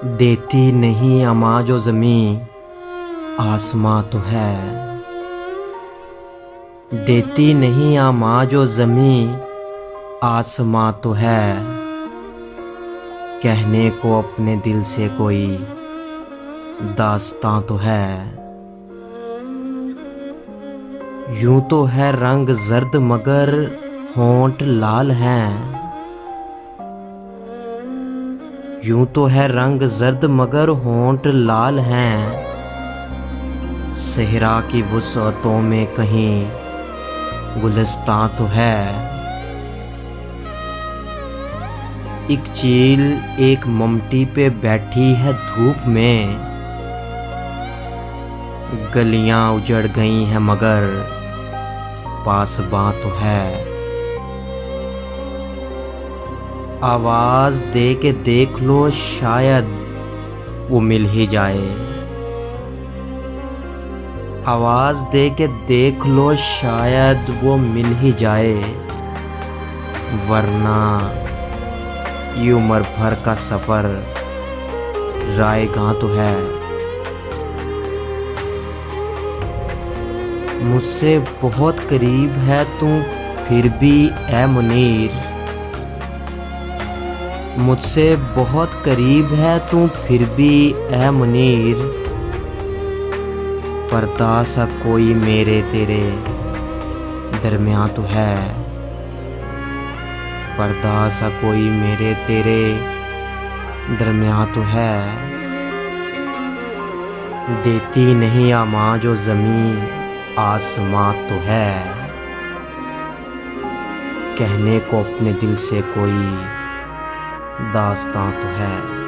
देती नहीं अमां जो ज़मीं आसमां तो है। देती नहीं अमां जो ज़मीं आसमां तो है। कहने को अपने दिल से कोई दास्तां तो है। यूं तो है रंग जर्द मगर होंठ लाल हैं। यूं तो है रंग जर्द मगर होंठ लाल हैं। सहरा की वुसअतों में कहीं गुलिस्तां तो है। एक चील एक ममटी पे बैठी है धूप में। गलियां उजड़ गई हैं मगर पासबां तो है। आवाज दे के देख लो शायद वो मिल ही जाए। आवाज दे के देख लो शायद वो मिल ही जाए। वरना ये उम्र भर का सफर रायगां तो है। मुझसे बहुत करीब है तू फिर भी ऐ मुनीर। मुझसे बहुत करीब है तू फिर भी ऐ मुनीर। पर्दा सा कोई मेरे तेरे दरमियां तो है। पर्दा सा कोई मेरे तेरे दरमियां तो है। देती नहीं अमां जो ज़मीं आसमां तो है। कहने को अपने दिल से कोई दास्तां तो है।